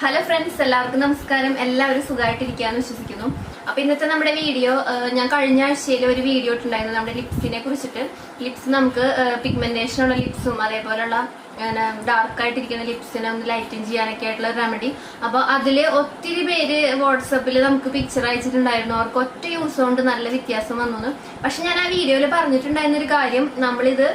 Hello friends, എല്ലാവർക്കും നമസ്കാരം. എല്ലാവരും സുഖമായിട്ടിരിക്കാന്ന് വിശ്വസിക്കുന്നു. അപ്പൊ ഇന്നത്തെ നമ്മുടെ വീഡിയോ, ഞാൻ കഴിഞ്ഞ ആഴ്ചയിൽ ഒരു വീഡിയോ ഇട്ടുണ്ടായിരുന്നു നമ്മുടെ ലിപ്സിനെ കുറിച്ചിട്ട്. ലിപ്സ് നമുക്ക് പിഗ്മെന്റേഷൻ ഉള്ള ലിപ്സും അതേപോലെയുള്ള ഡാർക്ക് ആയിട്ടിരിക്കുന്ന ലിപ്സിനെ ഒന്ന് ലൈറ്റൻ ചെയ്യാനൊക്കെ ആയിട്ടുള്ള റെമഡി. അപ്പൊ അതില് ഒത്തിരി പേര് വാട്സപ്പിൽ നമുക്ക് പിക്ചർ അയച്ചിട്ടുണ്ടായിരുന്നു. അവർക്ക് ഒറ്റ യൂസ് കൊണ്ട് നല്ല വ്യത്യാസം വന്നു. പക്ഷെ ഞാൻ ആ വീഡിയോയിൽ പറഞ്ഞിട്ടുണ്ടായിരുന്ന ഒരു കാര്യം, നമ്മളിത്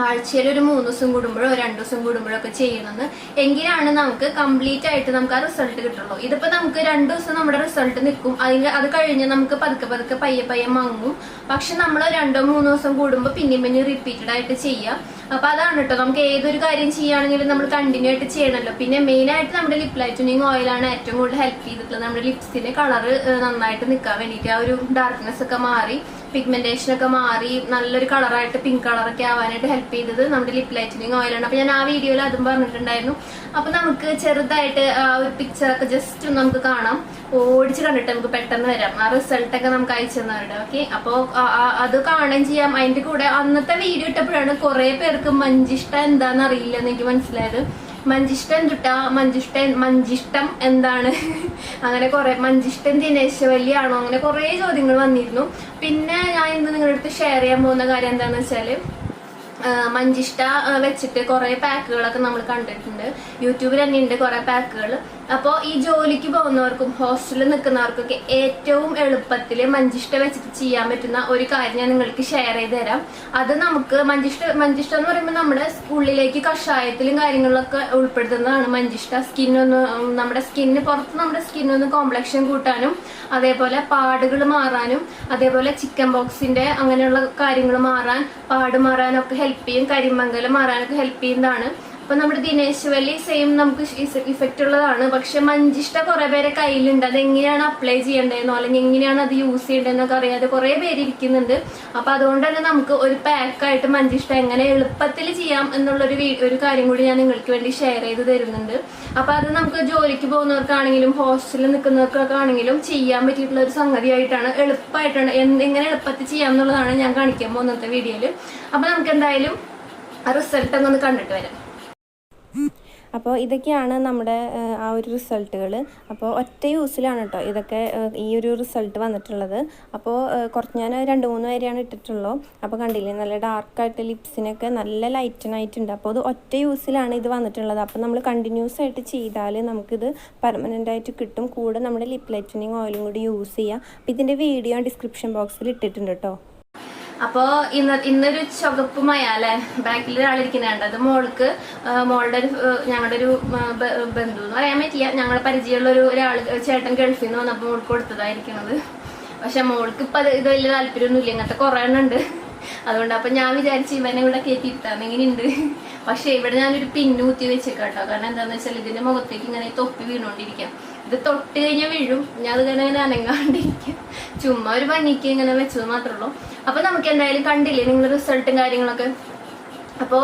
ആഴ്ചയിൽ ഒരു 3 ദിവസം കൂടുമ്പോഴോ 2 ദിവസം കൂടുമ്പോഴോ ഒക്കെ ചെയ്യണമെന്ന്. എങ്കിലാണ് നമുക്ക് കംപ്ലീറ്റ് ആയിട്ട് നമുക്ക് ആ റിസൾട്ട് കിട്ടുള്ളൂ. ഇതിപ്പോ നമുക്ക് 2 ദിവസം നമ്മുടെ റിസൾട്ട് നിൽക്കും, അത് കഴിഞ്ഞ് നമുക്ക് പതുക്കെ പയ്യെ മങ്ങും. പക്ഷെ നമ്മൾ 2-3 ദിവസം കൂടുമ്പോൾ പിന്നെയും റിപ്പീറ്റഡ് ആയിട്ട് ചെയ്യാം. അപ്പൊ അതാണ് കേട്ടോ, നമുക്ക് ഏതൊരു കാര്യം ചെയ്യുകയാണെങ്കിലും നമ്മൾ കണ്ടിന്യൂ ആയിട്ട് ചെയ്യണമല്ലോ. പിന്നെ മെയിൻ ആയിട്ട് നമ്മുടെ ലിപ് ലൈറ്റനിങ് ഓയിലാണ് ഏറ്റവും കൂടുതൽ ഹെൽപ്പ് ചെയ്തിട്ടുള്ളത്. നമ്മുടെ ലിപ്സിന്റെ കളറ് നന്നായിട്ട് നിൽക്കാൻ വേണ്ടിയിട്ട്, ആ ഒരു ഡാർക്ക്നെസ് ഒക്കെ മാറി പിഗ്മെന്റേഷൻ ഒക്കെ മാറി നല്ലൊരു കളറായിട്ട് പിങ്ക് കളറൊക്കെ ആവാനായിട്ട് ഹെൽപ്പ് ചെയ്തത് നമ്മുടെ ലിപ് ലൈറ്റനിങ് ഓയിലാണ്. അപ്പൊ ഞാൻ ആ വീഡിയോയിൽ അതും പറഞ്ഞിട്ടുണ്ടായിരുന്നു. അപ്പൊ നമുക്ക് ചെറുതായിട്ട് ആ ഒരു പിക്ചറൊക്കെ ജസ്റ്റ് നമുക്ക് കാണാം, ഓടിച്ച് കണ്ടിട്ട് നമുക്ക് പെട്ടെന്ന് വരാം. ആ റിസൾട്ട് ഒക്കെ നമുക്ക് അയച്ചു തന്നവരുടെ. ഓക്കെ, അപ്പൊ അത് കാണുകയും ചെയ്യാം. അതിന്റെ കൂടെ അന്നത്തെ വീഡിയോ ഇട്ടപ്പോഴാണ് കുറെ പേർക്ക് മഞ്ചിഷ്ട എന്താന്ന് അറിയില്ല എന്ന് എനിക്ക് മനസ്സിലായത്. മഞ്ചിഷ്ടം എന്താണ് അങ്ങനെ കുറെ, മഞ്ചിഷ്ടം ദിനേശവല്ലി ആണോ, അങ്ങനെ കുറെ ചോദ്യങ്ങൾ വന്നിരുന്നു. പിന്നെ ഞാൻ ഇന്ന് നിങ്ങളുടെ അടുത്ത് ഷെയർ ചെയ്യാൻ പോകുന്ന കാര്യം എന്താണെന്ന് വെച്ചാല്, മഞ്ചിഷ്ട വെച്ചിട്ട് കുറെ പാക്കുകളൊക്കെ നമ്മൾ കണ്ടിട്ടുണ്ട്. യൂട്യൂബിൽ തന്നെ ഉണ്ട് കുറെ പാക്കുകൾ. അപ്പോൾ ഈ ജോലിക്ക് പോകുന്നവർക്കും ഹോസ്റ്റലിൽ നിൽക്കുന്നവർക്കൊക്കെ ഏറ്റവും എളുപ്പത്തിൽ മഞ്ചിഷ്ട വെച്ചിട്ട് ചെയ്യാൻ പറ്റുന്ന ഒരു കാര്യം ഞാൻ നിങ്ങൾക്ക് ഷെയർ ചെയ്ത് തരാം. അത് നമുക്ക് മഞ്ചിഷ്ട എന്ന് പറയുമ്പോൾ നമ്മുടെ ഉള്ളിലേക്ക് കഷായത്തിലും കാര്യങ്ങളിലൊക്കെ ഉൾപ്പെടുത്തുന്നതാണ് മഞ്ചിഷ്ട. നമ്മുടെ സ്കിന്നൊന്ന് കോംപ്ലക്ഷൻ കൂട്ടാനും അതേപോലെ പാടുകൾ മാറാനും അതേപോലെ ചിക്കൻ ബോക്സിന്റെ അങ്ങനെയുള്ള കാര്യങ്ങൾ മാറാൻ, പാട് മാറാനൊക്കെ ഹെൽപ്പ് ചെയ്യും, കരിമംഗലം മാറാനൊക്കെ ഹെൽപ്പ് ചെയ്യുന്നതാണ്. അപ്പൊ നമ്മുടെ ദിനേശവല്ലി സെയിം നമുക്ക് ഇഫക്റ്റ് ഉള്ളതാണ്. പക്ഷെ മഞ്ചിഷ്ട കുറെ പേരെ കയ്യിലുണ്ട്. അത് എങ്ങനെയാണ് അപ്ലൈ ചെയ്യേണ്ടതെന്നോ അല്ലെങ്കിൽ എങ്ങനെയാണ് അത് യൂസ് ചെയ്യേണ്ടതെന്നൊക്കെ അറിയാതെ കുറെ പേര് ഇരിക്കുന്നുണ്ട്. അപ്പൊ അതുകൊണ്ട് തന്നെ നമുക്ക് ഒരു പാക്കായിട്ട് മഞ്ചിഷ്ട എങ്ങനെ എളുപ്പത്തിൽ ചെയ്യാം എന്നുള്ളൊരു ഒരു കാര്യം കൂടി ഞാൻ നിങ്ങൾക്ക് വേണ്ടി ഷെയർ ചെയ്ത് തരുന്നുണ്ട്. അപ്പൊ അത് നമുക്ക് ജോലിക്ക് പോകുന്നവർക്കാണെങ്കിലും ഹോസ്റ്റലിൽ നിൽക്കുന്നവർക്കൊക്കെ ആണെങ്കിലും ചെയ്യാൻ പറ്റിയിട്ടുള്ള ഒരു സംഗതിയായിട്ടാണ്, എളുപ്പമായിട്ടാണ്. എങ്ങനെ എളുപ്പത്തിൽ ചെയ്യാം എന്നുള്ളതാണ് ഞാൻ കാണിക്കാൻ പോകുന്നത്തെ വീഡിയോയിൽ. അപ്പൊ നമുക്ക് എന്തായാലും ആ റിസൾട്ട് ഒന്ന് കണ്ടിട്ട് വരാം. അപ്പോൾ ഇതൊക്കെയാണ് നമ്മുടെ ആ ഒരു റിസൾട്ടുകൾ. അപ്പോൾ ഒറ്റ യൂസിലാണ് കേട്ടോ ഇതൊക്കെ ഈ ഒരു റിസൾട്ട് വന്നിട്ടുള്ളത്. അപ്പോൾ ഞാൻ 2-3 വരെയാണ് ഇട്ടിട്ടുള്ളൂ. അപ്പോൾ കണ്ടില്ലേ, നല്ല ഡാർക്കായിട്ട് ലിപ്സിനൊക്കെ നല്ല ലൈറ്റനായിട്ടുണ്ട്. അപ്പോൾ അത് ഒറ്റ യൂസിലാണ് ഇത് വന്നിട്ടുള്ളത്. അപ്പോൾ നമ്മൾ കണ്ടിന്യൂസ് ആയിട്ട് ചെയ്താൽ നമുക്കിത് പെർമനൻ്റ് ആയിട്ട് കിട്ടും. കൂടെ നമ്മുടെ ലിപ് ലൈറ്റനിങ് ഓയിലും കൂടി യൂസ് ചെയ്യാം. അപ്പോൾ ഇതിൻ്റെ വീഡിയോ ഡിസ്ക്രിപ്ഷൻ ബോക്സിൽ ഇട്ടിട്ടുണ്ട് കേട്ടോ. അപ്പോ ഇന്നൊരു ചുവപ്പ് മയാലെ ബാക്കിൽ ഒരാളിരിക്കുന്നുണ്ട്. അത് മോളുടെ ഞങ്ങളുടെ ഒരു ബന്ധു എന്ന് പറയാൻ പറ്റില്ല, ഞങ്ങളെ പരിചയമുള്ള ഒരാള് ചേട്ടൻ ഗൾഫിൽ നിന്ന് വന്നപ്പോൾ മോൾക്ക് കൊടുത്തതായിരിക്കണത്. പക്ഷെ മോൾക്ക് ഇപ്പൊ ഇത് വലിയ താല്പര്യമൊന്നുമില്ല, ഇങ്ങനത്തെ കുറെ എണ്ണം ഉണ്ട്. അതുകൊണ്ട് അപ്പൊ ഞാൻ വിചാരിച്ചു ഇവനെ ഇവിടെ കയറ്റിയിരുത്താം, എങ്ങനെയുണ്ട്. പക്ഷെ ഇവിടെ ഞാനൊരു പിന്നു കുത്തി വെച്ചേക്കാട്ടോ. കാരണം എന്താന്ന് വെച്ചാൽ ഇതിന്റെ മുഖത്തേക്ക് ഇങ്ങനെ തൊപ്പി വീണോണ്ടിരിക്കാം. ഇത് തൊട്ട് കഴിഞ്ഞാൽ വീഴും, ഞാൻ അത് ഇങ്ങനെ അനങ്ങാണ്ടിരിക്കും. ചുമ്മാ ഒരു ഭംഗിക്ക് ഇങ്ങനെ വെച്ചത് മാത്രമേ ഉള്ളൂ. അപ്പൊ നമുക്ക് എന്തായാലും കണ്ടില്ലേ നിങ്ങൾ റിസൾട്ടും കാര്യങ്ങളൊക്കെ. അപ്പോ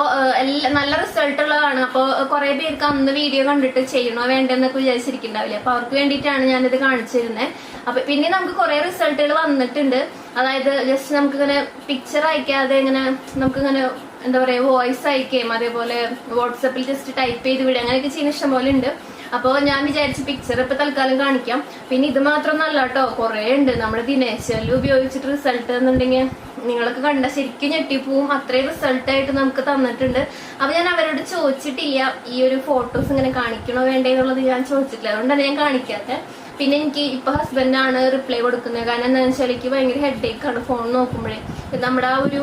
നല്ല റിസൾട്ട് ഉള്ളതാണ്. അപ്പോൾ കുറെ പേർക്ക് അന്ന് വീഡിയോ കണ്ടിട്ട് ചെയ്യണോ വേണ്ടെന്നൊക്കെ വിചാരിച്ചിരിക്കുന്നുണ്ടാവില്ലേ. അപ്പൊ അവർക്ക് വേണ്ടിയിട്ടാണ് ഞാനിത് കാണിച്ചിരുന്നത്. അപ്പൊ പിന്നെ നമുക്ക് കുറെ റിസൾട്ടുകൾ വന്നിട്ടുണ്ട്. അതായത് ജസ്റ്റ് നമുക്കിങ്ങനെ പിക്ചർ അയക്കാതെ ഇങ്ങനെ നമുക്കിങ്ങനെ എന്താ പറയാ വോയിസ് അയക്കുകയും അതേപോലെ വാട്സപ്പിൽ ജസ്റ്റ് ടൈപ്പ് ചെയ്ത് വിടുക, അങ്ങനെയൊക്കെ ചെയ്യുന്ന ഇഷ്ടം പോലെ ഉണ്ട്. അപ്പോൾ ഞാൻ വിചാരിച്ചു പിക്ചർ ഇപ്പൊ തൽക്കാലം കാണിക്കാം. പിന്നെ ഇത് മാത്രമൊന്നല്ല കേട്ടോ, കുറെ ഉണ്ട്. നമ്മുടെ ദിനേശവല്ലി ഉപയോഗിച്ചിട്ട് റിസൾട്ട് എന്നുണ്ടെങ്കിൽ നിങ്ങളൊക്കെ കണ്ട ശരിക്കും ഞെട്ടിപ്പോവും. അത്രയും റിസൾട്ടായിട്ട് നമുക്ക് തന്നിട്ടുണ്ട്. അപ്പൊ ഞാൻ അവരോട് ചോദിച്ചിട്ടില്ല ഈ ഒരു ഫോട്ടോസ് ഇങ്ങനെ കാണിക്കണോ വേണ്ടേ എന്നുള്ളത് ഞാൻ ചോദിച്ചിട്ടില്ല, അതുകൊണ്ടാണ് ഞാൻ കാണിക്കാത്തത്. പിന്നെ എനിക്ക് ഇപ്പൊ ഹസ്ബൻഡാണ് റിപ്ലൈ കൊടുക്കുന്നത്. കാരണം എന്താണെന്ന് വെച്ചാൽ എനിക്ക് ഭയങ്കര ഹെഡേക്കാണ് ഫോൺ നോക്കുമ്പോഴേ. നമ്മുടെ ആ ഒരു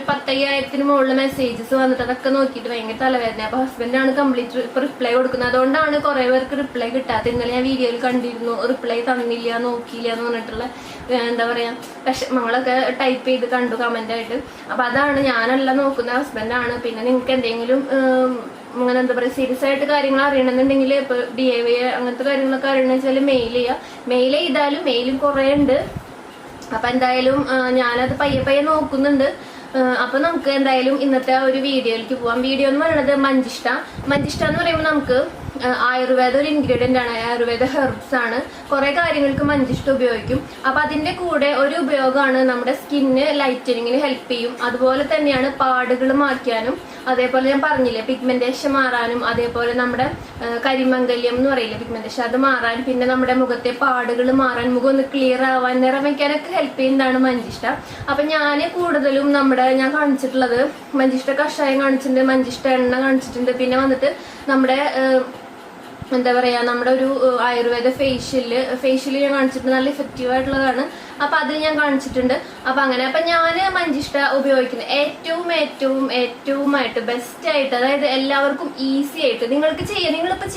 10,000-ന് മുകളിൽ മെസ്സേജസ് വന്നിട്ട് അതൊക്കെ നോക്കിയിട്ട് ഭയങ്കര തലവേദന. അപ്പൊ ഹസ്ബൻഡാണ് കംപ്ലീറ്റ് ഇപ്പൊ റിപ്ലൈ കൊടുക്കുന്നത്. അതുകൊണ്ടാണ് കുറെ പേർക്ക് റിപ്ലൈ കിട്ടാത്ത. ഇന്നലെ ഞാൻ വീഡിയോയിൽ കണ്ടിരുന്നു, റിപ്ലൈ തന്നില്ല, നോക്കിയില്ല എന്ന് പറഞ്ഞിട്ടുള്ള എന്താ പറയാ വിഷമങ്ങളൊക്കെ ടൈപ്പ് ചെയ്ത് കണ്ടു കമന്റ് ആയിട്ട്. അപ്പൊ അതാണ്, ഞാനല്ല നോക്കുന്ന, ഹസ്ബൻഡാണ്. പിന്നെ നിങ്ങൾക്ക് എന്തെങ്കിലും അങ്ങനെ എന്താ പറയാ സീരിയസ് ആയിട്ട് കാര്യങ്ങൾ അറിയണമെന്നുണ്ടെങ്കിൽ ഇപ്പൊ DIY അങ്ങനത്തെ കാര്യങ്ങളൊക്കെ അറിയണമെന്ന് വെച്ചാൽ മെയിൽ ചെയ്താലും മെയിലും കുറെ ഉണ്ട്. അപ്പൊ എന്തായാലും ഞാനത് പയ്യെ നോക്കുന്നുണ്ട്. അപ്പൊ നമുക്ക് എന്തായാലും ഇന്നത്തെ ഒരു വീഡിയോയിലേക്ക് പോവാം. വീഡിയോ എന്ന് പറയുന്നത് മഞ്ചിഷ്ട എന്ന് പറയുമ്പോൾ നമുക്ക് ആയുർവേദ ഒരു ഇൻഗ്രീഡിയന്റ് ആണ്, ആയുർവേദ ഹെർബ്സ് ആണ്. കുറെ കാര്യങ്ങൾക്ക് മഞ്ചിഷ്ട ഉപയോഗിക്കും. അപ്പൊ അതിന്റെ കൂടെ ഒരു ഉപയോഗമാണ് നമ്മുടെ സ്കിന്ന് ലൈറ്റനിങ്ങിന് ഹെൽപ്പ് ചെയ്യും. അതുപോലെ തന്നെയാണ് പാടുകൾ മാറ്റാനും, അതേപോലെ ഞാൻ പറഞ്ഞില്ലേ പിഗ്മെന്റേഷൻ മാറാനും, അതേപോലെ നമ്മുടെ കരിമംഗല്യം എന്ന് പറയില്ലേ പിഗ്മെന്റേഷൻ, അത് മാറാൻ, പിന്നെ നമ്മുടെ മുഖത്തെ പാടുകൾ മാറാൻ, മുഖം ഒന്ന് ക്ലിയർ ആവാൻ, നിറം വയ്ക്കാനൊക്കെ ഹെൽപ്പ് ചെയ്യുന്നതാണ് മഞ്ചിഷ്ട. അപ്പൊ ഞാൻ കൂടുതലും ഞാൻ കാണിച്ചിട്ടുള്ളത് മഞ്ചിഷ്ട കഷായം കാണിച്ചിട്ടുണ്ട്, മഞ്ചിഷ്ട എണ്ണ കാണിച്ചിട്ടുണ്ട്, പിന്നെ വന്നിട്ട് നമ്മുടെ എന്താ പറയാ നമ്മുടെ ഒരു ആയുർവേദ ഫേഷ്യല് ഞാൻ കാണിച്ചിട്ടുണ്ട്, നല്ല ഇഫക്റ്റീവ് ആയിട്ടുള്ളതാണ്. അപ്പൊ അത് ഞാൻ കാണിച്ചിട്ടുണ്ട്. അപ്പൊ അങ്ങനെ അപ്പൊ ഞാൻ മഞ്ചിഷ്ട ഉപയോഗിക്കുന്നത് ഏറ്റവുമായിട്ട് ബെസ്റ്റ് ആയിട്ട്, അതായത് എല്ലാവർക്കും ഈസി ആയിട്ട് നിങ്ങളിപ്പോ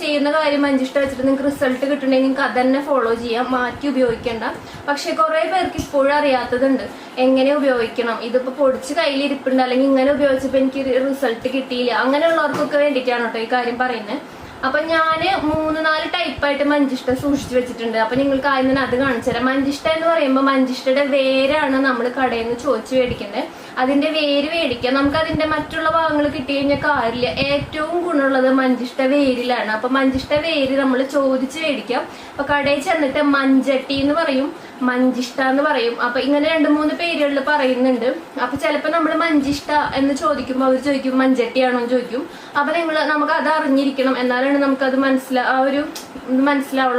ചെയ്യുന്ന കാര്യം മഞ്ചിഷ്ട വെച്ചിട്ട് നിങ്ങൾക്ക് റിസൾട്ട് കിട്ടണമെങ്കിൽ നിങ്ങൾക്ക് അതന്നെ ഫോളോ ചെയ്യാം, മാറ്റി ഉപയോഗിക്കേണ്ട. പക്ഷെ കുറെ പേർക്ക് ഇപ്പോഴും അറിയാത്തതുണ്ട് എങ്ങനെ ഉപയോഗിക്കണം. ഇതിപ്പോ പൊടിച്ച് കയ്യിലിരിപ്പുണ്ട്, അല്ലെങ്കിൽ ഇങ്ങനെ ഉപയോഗിച്ചപ്പോ എനിക്ക് റിസൾട്ട് കിട്ടിയില്ല, അങ്ങനെയുള്ളവർക്കൊക്കെ വേണ്ടിയിട്ടാണ് കേട്ടോ ഈ കാര്യം പറയുന്നത്. അപ്പൊ ഞാന് 3-4 ടൈപ്പായിട്ട് മഞ്ചിഷ്ട സൂക്ഷിച്ചു വെച്ചിട്ടുണ്ട്. അപ്പൊ നിങ്ങൾക്ക് ആദ്യം തന്നെ അത് കാണിച്ചു തരാം. മഞ്ചിഷ്ട എന്ന് പറയുമ്പോൾ മഞ്ചിഷ്ടയുടെ വേരാണ് നമ്മൾ കടയിൽ നിന്ന് ചോദിച്ചു മേടിക്കേണ്ടത്. അതിന്റെ വേര് മേടിക്കാം. നമുക്ക് അതിന്റെ മറ്റുള്ള ഭാഗങ്ങൾ കിട്ടി കഴിഞ്ഞാൽ കാര്യമില്ല. ഏറ്റവും ഗുണമുള്ളത് മഞ്ചിഷ്ട വേരിലാണ്. അപ്പൊ മഞ്ചിഷ്ട വേര് നമ്മൾ ചോദിച്ച് മേടിക്കാം. അപ്പൊ കടയിൽ ചെന്നിട്ട് മഞ്ചട്ടി എന്ന് പറയും, മഞ്ചിഷ്ട എന്ന് പറയും. അപ്പൊ ഇങ്ങനെ 2-3 പേരുകളിൽ പറയുന്നുണ്ട്. അപ്പൊ ചിലപ്പോ നമ്മൾ മഞ്ചിഷ്ട എന്ന് ചോദിക്കുമ്പോൾ അവർ ചോദിക്കും മഞ്ചട്ടിയാണോ എന്ന് ചോദിക്കും. അപ്പൊ നമുക്ക് അത് അറിഞ്ഞിരിക്കണം, എന്നാലാണ് നമുക്കത് മനസ്സിലാവുള്ളൂ.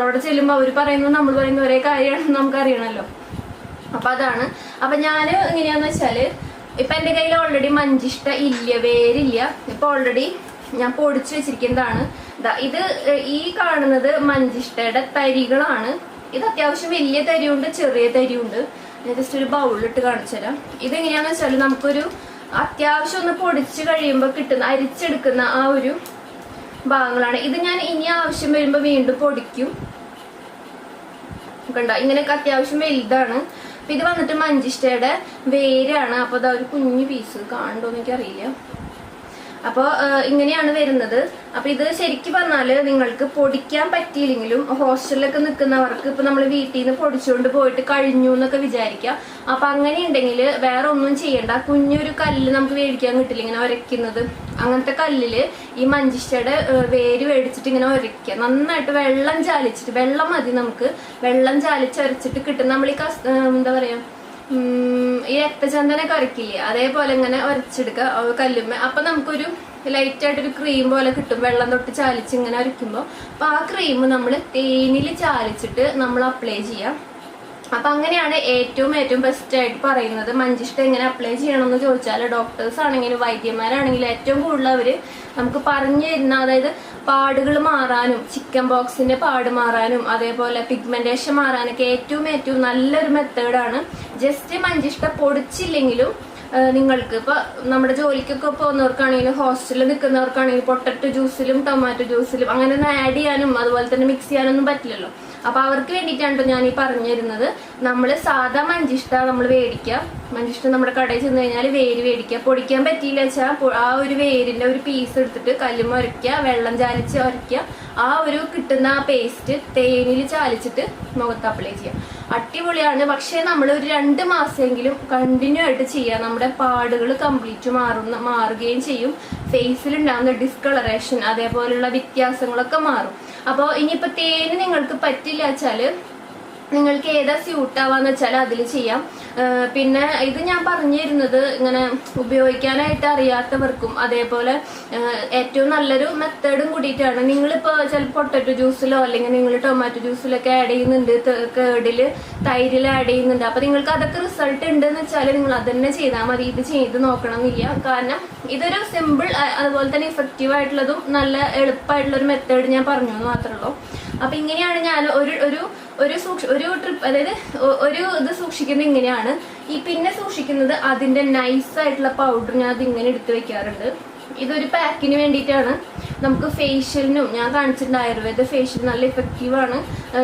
അവിടെ ചെല്ലുമ്പോൾ അവർ പറയുന്നത് നമ്മൾ പറയുന്ന ഒരേ കാര്യമാണെന്ന് നമുക്ക് അറിയണമല്ലോ. അപ്പൊ അതാണ്. അപ്പൊ ഞാന് എങ്ങനെയാന്ന് വെച്ചാല് ഇപ്പൊ എന്റെ കയ്യിൽ ഓൾറെഡി മഞ്ചിഷ്ട ഇല്ല, വേരില്ല. ഇപ്പൊ ഓൾറെഡി ഞാൻ പൊടിച്ചു വെച്ചിരിക്കുന്നതാണ്. ഇത് ഈ കാണുന്നത് മഞ്ചിഷ്ടയുടെ തരികളാണ്. ഇത് അത്യാവശ്യം വലിയ തരിയുണ്ട്, ചെറിയ തരിയുണ്ട്. ഞാൻ ജസ്റ്റ് ഒരു ബൗളിലിട്ട് കാണിച്ചു തരാം. ഇതെങ്ങനെയാന്ന് വെച്ചാൽ നമുക്കൊരു അത്യാവശ്യം ഒന്ന് പൊടിച്ച് കഴിയുമ്പോൾ കിട്ടുന്ന അരിച്ചെടുക്കുന്ന ആ ഒരു ഭാഗങ്ങളാണ്. ഇത് ഞാൻ ഇനി ആവശ്യം വരുമ്പോൾ വീണ്ടും പൊടിക്കും. കണ്ട ഇങ്ങനെയൊക്കെ അത്യാവശ്യം വലുതാണ്. അപ്പൊ ഇത് വന്നിട്ട് മഞ്ചിഷ്ടയുടെ വേരാണ്. അപ്പൊ അതാ ഒരു കുഞ്ഞു പീസ് കാണണ്ടോന്ന് എനിക്കറിയില്ല. അപ്പോൾ ഇങ്ങനെയാണ് വരുന്നത്. അപ്പൊ ഇത് ശരിക്കും പറഞ്ഞാല് നിങ്ങൾക്ക് പൊടിക്കാൻ പറ്റിയില്ലെങ്കിലും ഹോസ്റ്റലിലൊക്കെ നിൽക്കുന്നവർക്ക് ഇപ്പൊ നമ്മൾ വീട്ടിൽ നിന്ന് പൊടിച്ചുകൊണ്ട് പോയിട്ട് കഴിഞ്ഞു എന്നൊക്കെ വിചാരിക്കാം. അപ്പൊ അങ്ങനെ ഉണ്ടെങ്കിൽ വേറെ ഒന്നും ചെയ്യണ്ട. കുഞ്ഞൊരു കല്ല് നമുക്ക് മേടിക്കാൻ കിട്ടില്ല ഇങ്ങനെ ഉരയ്ക്കുന്നത്. അങ്ങനത്തെ കല്ലില് ഈ മഞ്ചിഷ്ടയുടെ വേര് മേടിച്ചിട്ട് ഇങ്ങനെ ഉരയ്ക്കുക. നന്നായിട്ട് വെള്ളം ചാലിച്ചിട്ട്, വെള്ളം മതി നമുക്ക്, വെള്ളം ചാലിച്ച് ഉരച്ചിട്ട് കിട്ടും. നമ്മൾ ഈ എന്താ പറയാ ഈ രക്തചന്ദനൊക്കെ ഉരക്കില്ലേ, അതേപോലെ ഇങ്ങനെ ഉരച്ചെടുക്കുക കല്ലുമ്മ. അപ്പൊ നമുക്കൊരു ലൈറ്റ് ആയിട്ടൊരു ക്രീം പോലെ കിട്ടും, വെള്ളം തൊട്ട് ചാലിച്ച് ഇങ്ങനെ ഉരയ്ക്കുമ്പോൾ. അപ്പൊ ആ ക്രീം നമ്മൾ തേനിൽ ചാലിച്ചിട്ട് നമ്മൾ അപ്ലൈ ചെയ്യാം. അപ്പൊ അങ്ങനെയാണ് ഏറ്റവും ബെസ്റ്റ് ആയിട്ട് പറയുന്നത്. മഞ്ചിഷ്ട എങ്ങനെ അപ്ലൈ ചെയ്യണമെന്ന് ചോദിച്ചാൽ ഡോക്ടേഴ്സ് ആണെങ്കിലും വൈദ്യന്മാരാണെങ്കിലും ഏറ്റവും കൂടുതൽ അവര് നമുക്ക് പറഞ്ഞു തരുന്ന, അതായത് പാടുകൾ മാറാനും ചിക്കൻ ബോക്സിന്റെ പാട് മാറാനും അതേപോലെ പിഗ്മെന്റേഷൻ മാറാനൊക്കെ ഏറ്റവും നല്ലൊരു മെത്തേഡാണ്. ജസ്റ്റ് മഞ്ചിഷ്ട പൊടിച്ചില്ലെങ്കിലും നിങ്ങൾക്ക് ഇപ്പൊ നമ്മുടെ ജോലിക്കൊക്കെ പോകുന്നവർക്കാണെങ്കിലും ഹോസ്റ്റലിൽ നിൽക്കുന്നവർക്കാണെങ്കിലും പൊട്ടറ്റോ ജ്യൂസിലും ടൊമാറ്റോ ജ്യൂസിലും അങ്ങനെ ഒന്നും ആഡ് ചെയ്യാനും അതുപോലെ തന്നെ മിക്സ് ചെയ്യാനൊന്നും പറ്റില്ലല്ലോ. അപ്പൊ അവർക്ക് വേണ്ടിയിട്ടാണ് ഞാൻ ഈ പറഞ്ഞു തരുന്നത്. നമ്മൾ സാധാ മഞ്ചിഷ്ട നമ്മൾ മേടിക്കുക. മഞ്ചിഷ്ട നമ്മുടെ കടയിൽ ചെന്ന് കഴിഞ്ഞാൽ വേര് മേടിക്കുക. പൊടിക്കാൻ പറ്റിയില്ല വെച്ചാൽ ആ ഒരു വേരിന്റെ ഒരു പീസ് എടുത്തിട്ട് കല്ലുമ്മ ഉരയ്ക്കുക, വെള്ളം ചാലിച്ച് ഉരയ്ക്കുക. ആ ഒരു കിട്ടുന്ന ആ പേസ്റ്റ് തേനിൽ ചാലിച്ചിട്ട് മുഖത്ത് അപ്ലൈ ചെയ്യാം. അടിപൊളിയാണ്. പക്ഷെ നമ്മൾ ഒരു 2 മാസമെങ്കിലും കണ്ടിന്യൂ ആയിട്ട് ചെയ്യുക. നമ്മുടെ പാടുകൾ കംപ്ലീറ്റ് മാറുകയും ചെയ്യും. ഫേസിലുണ്ടാകുന്ന ഡിസ്കളറേഷൻ അതേപോലുള്ള വ്യത്യാസങ്ങളൊക്കെ മാറും. അപ്പോൾ ഇനിയിപ്പോ തേന് നിങ്ങൾക്ക് പറ്റില്ല വെച്ചാല് നിങ്ങൾക്ക് ഏതാ സ്യൂട്ട് ആവാന്ന് വെച്ചാൽ അതിൽ ചെയ്യാം. പിന്നെ ഇത് ഞാൻ പറഞ്ഞു തരുന്നത് ഇങ്ങനെ ഉപയോഗിക്കാനായിട്ട് അറിയാത്തവർക്കും അതേപോലെ ഏറ്റവും നല്ലൊരു മെത്തേഡും കൂടിയിട്ടാണ്. നിങ്ങളിപ്പോ ചിലപ്പോൾ പൊട്ടറ്റോ ജ്യൂസിലോ അല്ലെങ്കിൽ നിങ്ങൾ ടൊമാറ്റോ ജ്യൂസിലൊക്കെ ആഡ് ചെയ്യുന്നുണ്ട്, കേടില് തൈരിൽ ആഡ് ചെയ്യുന്നുണ്ട്. അപ്പൊ നിങ്ങൾക്ക് അതൊക്കെ റിസൾട്ട് ഉണ്ടെന്ന് വെച്ചാൽ നിങ്ങൾ അതന്നെ ചെയ്താൽ മതി. ഇത് ചെയ്ത് നോക്കണമെന്നില്ല. കാരണം ഇതൊരു സിമ്പിൾ അതുപോലെ തന്നെ ഇഫക്റ്റീവ് ആയിട്ടുള്ളതും നല്ല എളുപ്പമായിട്ടുള്ള ഒരു മെത്തേഡ് ഞാൻ പറഞ്ഞു എന്ന് മാത്രമേ ഉള്ളൂ. അപ്പൊ ഇങ്ങനെയാണ് ഞാൻ ഒരു ട്രിപ്പ്, അതായത് ഒരു ഇത് സൂക്ഷിക്കുന്നത് ഇങ്ങനെയാണ്. ഈ പിന്നെ സൂക്ഷിക്കുന്നത് അതിന്റെ നൈസ് ആയിട്ടുള്ള പൗഡർ ഞാൻ അത് ഇങ്ങനെ എടുത്ത് വെക്കാറുണ്ട്. ഇതൊരു പാക്കിന് വേണ്ടിയിട്ടാണ്. നമുക്ക് ഫേഷ്യലിനും ഞാൻ കാണിച്ചിട്ടുണ്ട്, ആയുർവേദ ഫേഷ്യൽ നല്ല ഇഫക്റ്റീവാണ്.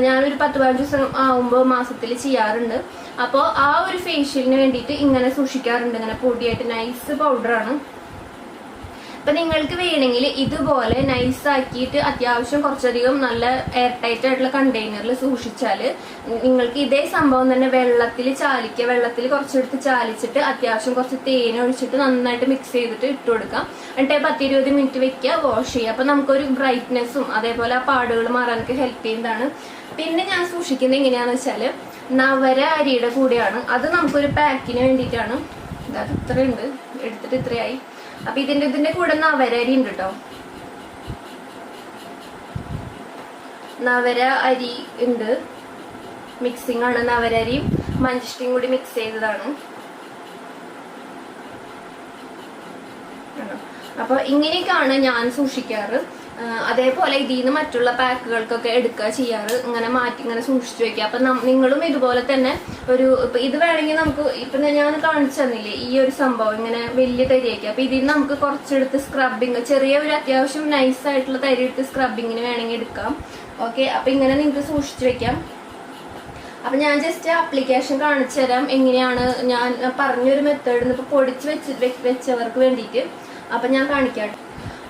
ഞാനൊരു 10-15 ദിവസം ആവുമ്പോൾ മാസത്തിൽ ചെയ്യാറുണ്ട്. അപ്പോൾ ആ ഒരു ഫേഷ്യലിന് വേണ്ടിയിട്ട് ഇങ്ങനെ സൂക്ഷിക്കാറുണ്ട്. ഇങ്ങനെ പൊടിയായിട്ട് നൈസ് പൗഡറാണ്. അപ്പൊ നിങ്ങൾക്ക് വേണമെങ്കിൽ ഇതുപോലെ നൈസ് ആക്കിയിട്ട് അത്യാവശ്യം കുറച്ചധികം നല്ല എയർ ടൈറ്റ് ആയിട്ടുള്ള കണ്ടെയ്നറിൽ സൂക്ഷിച്ചാല് നിങ്ങൾക്ക് ഇതേ സംഭവം തന്നെ വെള്ളത്തിൽ ചാലിക്കുക, വെള്ളത്തിൽ കുറച്ചെടുത്ത് ചാലിച്ചിട്ട് അത്യാവശ്യം കുറച്ച് തേൻ ഒഴിച്ചിട്ട് നന്നായിട്ട് മിക്സ് ചെയ്തിട്ട് ഇട്ട് കൊടുക്കാം. എന്നിട്ട് 10-20 മിനിറ്റ് വെക്കുക, വാഷ് ചെയ്യുക. അപ്പൊ നമുക്കൊരു ബ്രൈറ്റ്നെസ്സും അതേപോലെ ആ പാടുകൾ മാറാനൊക്കെ ഹെൽപ്പ് ചെയ്യുന്നതാണ്. പിന്നെ ഞാൻ സൂക്ഷിക്കുന്നത് എങ്ങനെയാന്ന് വെച്ചാല് നവര അരിയുടെ കൂടെയാണ്. അത് നമുക്കൊരു പാക്കിന് വേണ്ടിയിട്ടാണ്. അത് ഇത്രയുണ്ട്, എടുത്തിട്ട് ഇത്രയായി. അപ്പൊ ഇതിന്റെ കൂടെ നവര അരി ഉണ്ട് കേട്ടോ. നവര അരി ഉണ്ട്, മിക്സിംഗ് ആണ്. നവര അരിയും മഞ്ചിഷ്ടയും കൂടി മിക്സ് ചെയ്തതാണ്. അപ്പൊ ഇങ്ങനെയൊക്കെയാണ് ഞാൻ സൂക്ഷിക്കാറ്. അതേപോലെ ഇതിൽ നിന്ന് മറ്റുള്ള പാക്കുകൾക്കൊക്കെ എടുക്കുക ചെയ്യാറ്, ഇങ്ങനെ മാറ്റി ഇങ്ങനെ സൂക്ഷിച്ചു വെക്കുക. അപ്പൊ നിങ്ങളും ഇതുപോലെ തന്നെ ഇപ്പൊ ഇത് വേണമെങ്കിൽ നമുക്ക് ഇപ്പൊ ഞാൻ കാണിച്ചു തന്നില്ലേ ഈ ഒരു സംഭവം ഇങ്ങനെ വലിയ തരിയൊക്കെ. അപ്പൊ ഇതിൽ നമുക്ക് കുറച്ചെടുത്ത് സ്ക്രബിങ്, ചെറിയ ഒരു അത്യാവശ്യം നൈസ് ആയിട്ടുള്ള തരി എടുത്ത് സ്ക്രബിങ്ങിന് വേണമെങ്കിൽ എടുക്കാം. ഓക്കെ, അപ്പൊ ഇങ്ങനെ നിങ്ങൾക്ക് സൂക്ഷിച്ചു വെക്കാം. അപ്പൊ ഞാൻ ജസ്റ്റ് ആപ്ലിക്കേഷൻ കാണിച്ചു തരാം എങ്ങനെയാണ് ഞാൻ പറഞ്ഞൊരു മെത്തേഡ് ഇപ്പൊ പൊടിച്ച് വെച്ചവർക്ക് വേണ്ടിയിട്ട്. അപ്പൊ ഞാൻ കാണിക്കാം.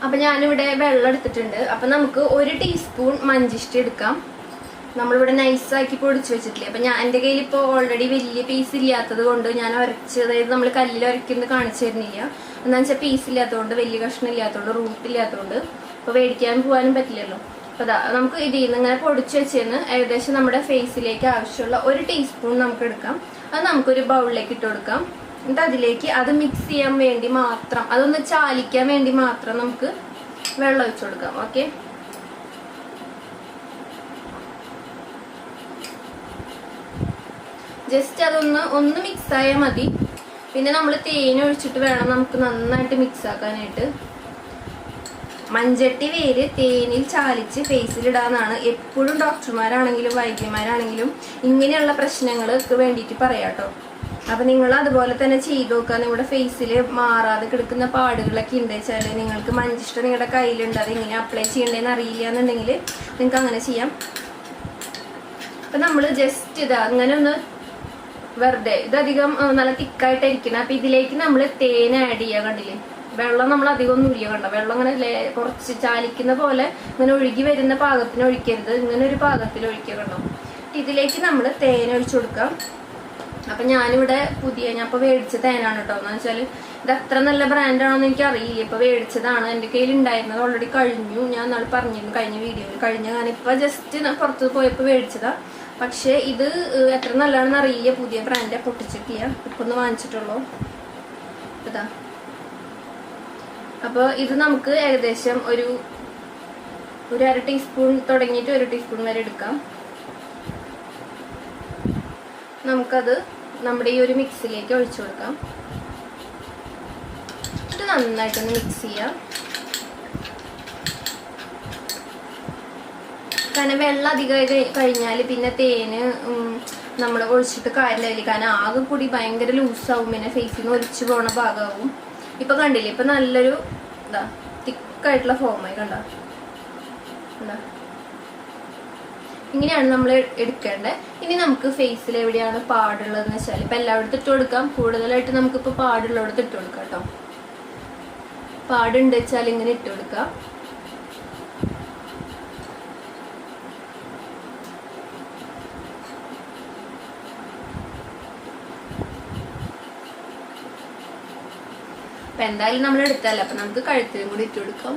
അപ്പൊ ഞാനിവിടെ വെള്ളം എടുത്തിട്ടുണ്ട്. അപ്പൊ നമുക്ക് 1 ടീസ്പൂൺ മഞ്ചിഷ്ടം എടുക്കാം. നമ്മളിവിടെ നൈസാക്കി പൊടിച്ചു വെച്ചിട്ടില്ലേ. അപ്പൊ എന്റെ കയ്യിൽ ഇപ്പോൾ ഓൾറെഡി വലിയ പീസ് ഇല്ലാത്തത് കൊണ്ട് ഞാൻ ഉരച്ച്, അതായത് നമ്മൾ കല്ലിൽ ഉരയ്ക്കുന്നത് കാണിച്ചു തരുന്നില്ല. എന്താണെന്ന് വെച്ചാൽ പീസ് ഇല്ലാത്തതുകൊണ്ട്, വലിയ കഷ്ണം ഇല്ലാത്തതുകൊണ്ട്, റൂട്ട് ഇല്ലാത്തതുകൊണ്ട് ഇപ്പൊ മേടിക്കാൻ പോകാനും പറ്റില്ലല്ലോ. അപ്പൊ നമുക്ക് ഇതിൽ നിന്ന് ഇങ്ങനെ പൊടിച്ചു വെച്ചതിന് ഏകദേശം നമ്മുടെ ഫേസിലേക്ക് ആവശ്യമുള്ള 1 ടീസ്പൂൺ നമുക്ക് എടുക്കാം. അത് നമുക്കൊരു ബൗളിലേക്ക് ഇട്ട് കൊടുക്കാം. എന്നിട്ട് അതിലേക്ക് അത് മിക്സ് ചെയ്യാൻ വേണ്ടി മാത്രം, അതൊന്ന് ചാലിക്കാൻ വേണ്ടി മാത്രം നമുക്ക് വെള്ളം ഒഴിച്ചു കൊടുക്കാം. ഓക്കെ, ജസ്റ്റ് ഒന്ന് മിക്സ് ആയാൽ മതി. പിന്നെ നമ്മൾ തേൻ ഒഴിച്ചിട്ട് വേണം നമുക്ക് നന്നായിട്ട് മിക്സ് ആക്കാനായിട്ട്. മഞ്ചട്ടി വേര് തേനിൽ ചാലിച്ച് ഫേസിലിടാന്നാണ് എപ്പോഴും ഡോക്ടർമാരാണെങ്കിലും വൈദ്യന്മാരാണെങ്കിലും ഇങ്ങനെയുള്ള പ്രശ്നങ്ങൾക്ക് വേണ്ടിയിട്ട് പറയാട്ടോ. അപ്പൊ നിങ്ങൾ അതുപോലെ തന്നെ ചെയ്ത് നോക്കുക. നിങ്ങളുടെ ഫേസിൽ മാറാതെ കിടക്കുന്ന പാടുകളൊക്കെ ഉണ്ട് വെച്ചാല് നിങ്ങൾക്ക് മഞ്ചിഷ്ടം നിങ്ങളുടെ കയ്യിലുണ്ട്, അത് എങ്ങനെ അപ്ലൈ ചെയ്യണ്ടേന്ന് അറിയില്ല എന്നുണ്ടെങ്കിൽ നിങ്ങൾക്ക് അങ്ങനെ ചെയ്യാം. അപ്പൊ നമ്മള് ജസ്റ്റ് അങ്ങനെ ഒന്ന് വെറുതെ, ഇതധികം നല്ല തിക്കായിട്ടായിരിക്കണം. അപ്പൊ ഇതിലേക്ക് നമ്മൾ തേൻ ആഡ് ചെയ്യാൻ കണ്ടില്ലേ. വെള്ളം നമ്മൾ അധികം ഒന്നും ഇല്ല, കണ്ട വെള്ളം അങ്ങനെ കുറച്ച് ചാലിക്കുന്ന പോലെ ഇങ്ങനെ ഒഴുകി വരുന്ന പാകത്തിന് ഒഴിക്കരുത്, ഇങ്ങനെ ഒരു പാകത്തിൽ ഒഴിക്കുക. കണ്ടോ, ഇതിലേക്ക് നമ്മൾ തേൻ ഒഴിച്ചു കൊടുക്കാം. അപ്പൊ ഞാനിവിടെ ഞാൻ ഇപ്പൊ മേടിച്ച തേനാണ് കേട്ടോ. എന്ന് വെച്ചാൽ ഇത് അത്ര നല്ല ബ്രാൻഡാണോന്ന് എനിക്ക് അറിയില്ല. ഇപ്പൊ മേടിച്ചതാണ്, എന്റെ കയ്യിൽ ഉണ്ടായിരുന്നത് ഓൾറെഡി കഴിഞ്ഞു. ഞാൻ നാളെ പറഞ്ഞിരുന്നു കഴിഞ്ഞ വീഡിയോയിൽ. ഞാനിപ്പോ ജസ്റ്റ് പുറത്ത് പോയപ്പോ മേടിച്ചതാ. പക്ഷെ ഇത് എത്ര നല്ലതാണെന്ന് അറിയില്ല. പുതിയ ബ്രാൻഡ് പൊട്ടിച്ചിട്ടില്ല, ഇപ്പൊ ഒന്ന് വാങ്ങിച്ചിട്ടുള്ളൂ. ഇതാ, അപ്പൊ ഇത് നമുക്ക് ഏകദേശം ഒരു 1/2 ടീസ്പൂൺ തുടങ്ങിയിട്ട് 1 ടീസ്പൂൺ വരെ എടുക്കാം. നമുക്കത് നമ്മുടെ ഈ ഒരു മിക്സിലേക്ക് ഒഴിച്ചു കൊടുക്കാം. ഇത് നന്നായിട്ടൊന്ന് മിക്സ് ചെയ്യാം. കാരണം വെള്ളം അധികമായി കഴിഞ്ഞാൽ പിന്നെ തേന് നമ്മൾ ഒഴിച്ചിട്ട് കാര്യമില്ല. കാരണം ആകെ കൂടി ഭയങ്കര ലൂസാവും, പിന്നെ ഫേസിൽ നിന്ന് ഒലിച്ചു പോണ ഭാഗമാവും. ഇപ്പൊ കണ്ടില്ലേ, ഇപ്പൊ നല്ലൊരു തിക്കായിട്ടുള്ള ഫോമായി കണ്ട. ഇങ്ങനെയാണ് നമ്മൾ എടുക്കേണ്ടത്. ഇനി നമുക്ക് ഫേസിൽ എവിടെയാണ് പാടുള്ളതെന്ന് വെച്ചാൽ ഇപ്പൊ എല്ലായിടത്തും ഇട്ട് കൊടുക്കാം. കൂടുതലായിട്ട് നമുക്കിപ്പോ പാടുള്ളടത്ത് ഇട്ട് കൊടുക്കാം കേട്ടോ. പാടുണ്ട് വെച്ചാൽ ഇങ്ങനെ ഇട്ട് കൊടുക്കാം. അപ്പൊ എന്തായാലും നമ്മൾ എടുത്തല്ല, അപ്പൊ നമുക്ക് കഴുത്തിലും കൂടി ഇട്ട് കൊടുക്കാം.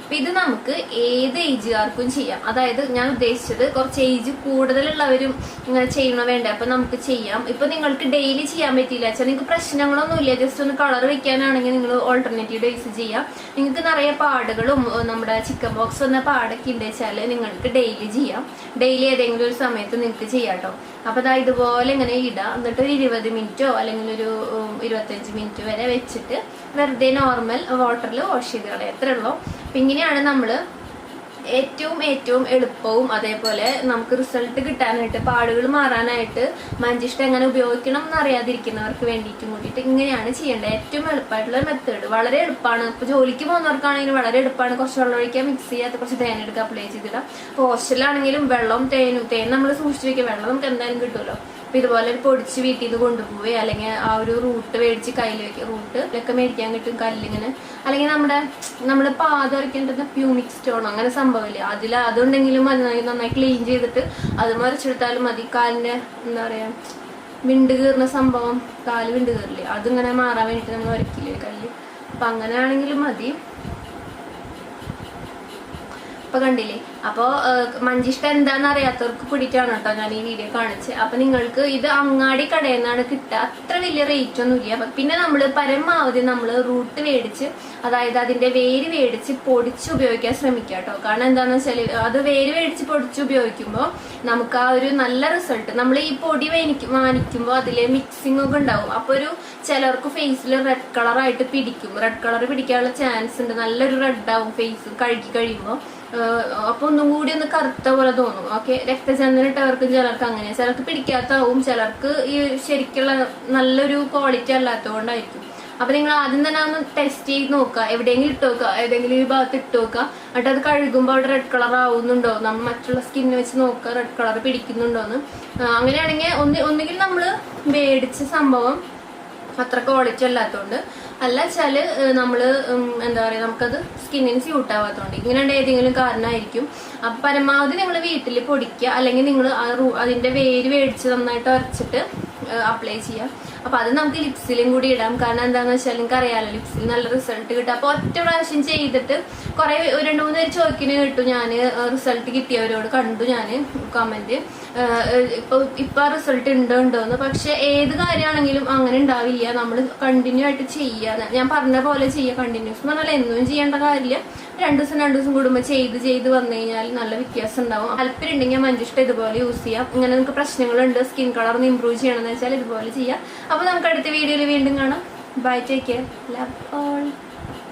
അപ്പൊ ഇത് നമുക്ക് ഏത് ഏജുകാർക്കും ചെയ്യാം. അതായത് ഞാൻ ഉദ്ദേശിച്ചത് കുറച്ച് ഏജ് കൂടുതലുള്ളവരും ഇങ്ങനെ ചെയ്യണോ വേണ്ട, അപ്പൊ നമുക്ക് ചെയ്യാം. ഇപ്പൊ നിങ്ങൾക്ക് ഡെയിലി ചെയ്യാൻ പറ്റില്ല വെച്ചാൽ നിങ്ങൾക്ക് പ്രശ്നങ്ങളൊന്നുമില്ല, ജസ്റ്റ് ഒന്ന് കളർ വെക്കാനാണെങ്കിൽ നിങ്ങൾ ഓൾട്ടർനേറ്റീവ് ഡേയ്സ് ചെയ്യാം. നിങ്ങൾക്ക് നിറയെ പാടുകളും നമ്മുടെ ചിക്കൻ ബോക്സ് വന്ന പാടൊക്കെ ഉണ്ട് വെച്ചാൽ നിങ്ങൾക്ക് ഡെയിലി ചെയ്യാം. ഡെയിലി ഏതെങ്കിലും ഒരു സമയത്ത് നിങ്ങൾക്ക് ചെയ്യാം കേട്ടോ. അപ്പൊ അതാ ഇതുപോലെ ഇങ്ങനെ ഇടാം. എന്നിട്ട് ഒരു 20 മിനിറ്റോ അല്ലെങ്കിൽ ഒരു 25 മിനിറ്റ് വരെ വെച്ചിട്ട് വെറുതെ നോർമൽ വാട്ടറിൽ വാഷ് ചെയ്ത് കളയാം. എത്ര ഉള്ളൂ. അപ്പൊ ഇങ്ങനെയാണ് നമ്മള് ഏറ്റവും എളുപ്പവും അതേപോലെ നമുക്ക് റിസൾട്ട് കിട്ടാനായിട്ട്, പാടുകൾ മാറാനായിട്ട് മഞ്ചിഷ്ടം എങ്ങനെ ഉപയോഗിക്കണം എന്ന് അറിയാതിരിക്കുന്നവർക്ക് വേണ്ടിയിട്ടും കൂടിയിട്ട് ഇങ്ങനെയാണ് ചെയ്യേണ്ടത്. ഏറ്റവും എളുപ്പമായിട്ടുള്ള മെത്തേഡ്, വളരെ എളുപ്പമാണ്. ഇപ്പൊ ജോലിക്ക് പോകുന്നവർക്കാണെങ്കിൽ വളരെ എളുപ്പമാണ്. കുറച്ച് വെള്ളം ഒഴിക്കുക, മിക്സ് ചെയ്യാത്ത കുറച്ച് തേൻ എടുക്കുക, അപ്ലൈ ചെയ്തിടാം. ഹോസ്റ്റലിലാണെങ്കിലും വെള്ളം തേൻ നമ്മൾ സൂക്ഷിച്ചു വെക്കുക. വെള്ളം നമുക്ക് എന്തായാലും കിട്ടുമല്ലോ. അപ്പൊ ഇതുപോലെ ഒരു പൊടിച്ച് വീട്ടിൽ നിന്ന് കൊണ്ടുപോവുക, അല്ലെങ്കിൽ ആ ഒരു റൂട്ട് മേടിച്ച് കയ്യിൽ വെക്കുക. റൂട്ടിലൊക്കെ മേടിക്കാൻ കിട്ടും കല്ലിങ്ങനെ, അല്ലെങ്കിൽ നമ്മുടെ പാദം വരയ്ക്കേണ്ടത് പ്യൂമിക് സ്റ്റോൺ അങ്ങനെ സംഭവമില്ലേ, അതുണ്ടെങ്കിലും നന്നായി ക്ലീൻ ചെയ്തിട്ട് അത് മറിച്ചെടുത്താലും മതി. കാലിന്റെ എന്താ പറയാ വിണ്ട് കീറുന്ന സംഭവം, കാല് വിണ്ട് കീറില്ലേ, അതിങ്ങനെ മാറാൻ വേണ്ടിട്ട് നമ്മൾ വരയ്ക്കില്ലേ കല്ല്, അപ്പൊ അങ്ങനെയാണെങ്കിലും മതി. ഇപ്പൊ കണ്ടില്ലേ. അപ്പൊ മഞ്ചിഷ്ട എന്താന്ന് അറിയാത്തവർക്ക് കൂടിയിട്ടാണ് കേട്ടോ ഞാൻ ഈ വീഡിയോ കാണിച്ച്. അപ്പൊ നിങ്ങൾക്ക് ഇത് അങ്ങാടി കടയിൽ നിന്നാണ് കിട്ടുക, അത്ര വലിയ റേറ്റ് ഒന്നും ഇല്ല. പിന്നെ നമ്മൾ പരമാവധി നമ്മൾ റൂട്ട് മേടിച്ച്, അതായത് അതിന്റെ വേര് മേടിച്ച് പൊടിച്ച് ഉപയോഗിക്കാൻ ശ്രമിക്കുക കേട്ടോ. കാരണം എന്താന്ന് വെച്ചാൽ അത് വേര് മേടിച്ച് പൊടിച്ച് ഉപയോഗിക്കുമ്പോൾ നമുക്ക് ആ ഒരു നല്ല റിസൾട്ട്, നമ്മൾ ഈ പൊടി വാങ്ങിക്കുമ്പോൾ അതിലെ മിക്സിംഗ് ഒക്കെ ഉണ്ടാവും. അപ്പൊ ചിലർക്ക് ഫേസിൽ റെഡ് കളർ ആയിട്ട് പിടിക്കും, റെഡ് കളർ പിടിക്കാനുള്ള ചാൻസ് ഉണ്ട്, നല്ലൊരു റെഡ് ആവും ഫേസ് കഴുകി കഴിയുമ്പോൾ. അപ്പൊ ഒന്നും കൂടി ഒന്ന് കറുത്ത പോലെ തോന്നും. ഓക്കെ, രക്തചന്ദനം ഇട്ടവർക്കും ചിലർക്ക് അങ്ങനെ, ചിലർക്ക് പിടിക്കാത്താവും, ചിലർക്ക് ഈ ശരിക്കുള്ള നല്ലൊരു ക്വാളിറ്റി അല്ലാത്തതുകൊണ്ടായിരിക്കും. അപ്പൊ നിങ്ങൾ ആദ്യം തന്നെ ഒന്ന് ടെസ്റ്റ് ചെയ്ത് നോക്കുക, എവിടെയെങ്കിലും ഇട്ട് നോക്കുക, ഏതെങ്കിലും ഈ ഭാഗത്ത് ഇട്ട് നോക്കുക. എന്നിട്ട് അത് കഴുകുമ്പോൾ അവിടെ റെഡ് കളർ ആവുന്നുണ്ടോ, നമ്മൾ മറ്റുള്ള സ്കിന്ന് വെച്ച് നോക്കുക റെഡ് കളർ പിടിക്കുന്നുണ്ടോന്ന്. അങ്ങനെയാണെങ്കിൽ ഒന്നുകിൽ നമ്മൾ മേടിച്ച സംഭവം അത്ര ക്വാളിറ്റി അല്ലാത്തതുകൊണ്ട്, അല്ല വെച്ചാല് നമ്മള് എന്താ പറയാ നമുക്കത് സ്കിന്നിന് സ്യൂട്ട് ആവാത്തതുകൊണ്ട്, ഇങ്ങനെ ഏതെങ്കിലും കാരണമായിരിക്കും. അപ്പൊ പരമാവധി നിങ്ങൾ വീട്ടിൽ പൊടിക്കുക, അല്ലെങ്കിൽ നിങ്ങൾ അതിന്റെ വേര് മേടിച്ച് നന്നായിട്ട് ഉരച്ചിട്ട് അപ്ലൈ ചെയ്യാം. അപ്പൊ അത് നമുക്ക് ലിപ്സിലും കൂടി ഇടാം. കാരണം എന്താന്ന് വെച്ചാൽ നിങ്ങൾക്ക് അറിയാലോ ലിപ്സിൽ നല്ല റിസൾട്ട് കിട്ടും. അപ്പൊ ഒറ്റ പ്രാവശ്യം ചെയ്തിട്ട് കുറെ 2-3 പേര് ചോദിക്കുന്ന കേട്ടു, ഞാൻ റിസൾട്ട് കിട്ടിയവരോട് കണ്ടു ഞാൻ കമന്റ്, ഇപ്പൊ റിസൾട്ട് ഉണ്ടോന്ന്. പക്ഷെ ഏത് കാര്യമാണെങ്കിലും അങ്ങനെ ഉണ്ടാവില്ല, നമ്മൾ കണ്ടിന്യൂ ആയിട്ട് ചെയ്യുക. ഞാൻ പറഞ്ഞ പോലെ ചെയ്യുക, കണ്ടിന്യൂസ് എന്ന് പറഞ്ഞാൽ എന്നും ചെയ്യേണ്ട കാര്യമില്ല, 2 ദിവസം കൂടുമ്പോൾ ചെയ്ത് വന്നു കഴിഞ്ഞാൽ നല്ല വ്യത്യാസം ഉണ്ടാവും. താല്പര്യം ഉണ്ടെങ്കിൽ മഞ്ചിഷ്ട ഇതുപോലെ യൂസ് ചെയ്യാം. ഇങ്ങനെ നിങ്ങൾക്ക് പ്രശ്നങ്ങളുണ്ട്, സ്കിൻ കളർ ഒന്ന് ഇമ്പ്രൂവ് ചെയ്യണമെന്ന് വെച്ചാൽ ഇതുപോലെ ചെയ്യാം. അപ്പൊ നമുക്ക് അടുത്ത വീഡിയോയിൽ വീണ്ടും കാണാം. Bye, take care, love all.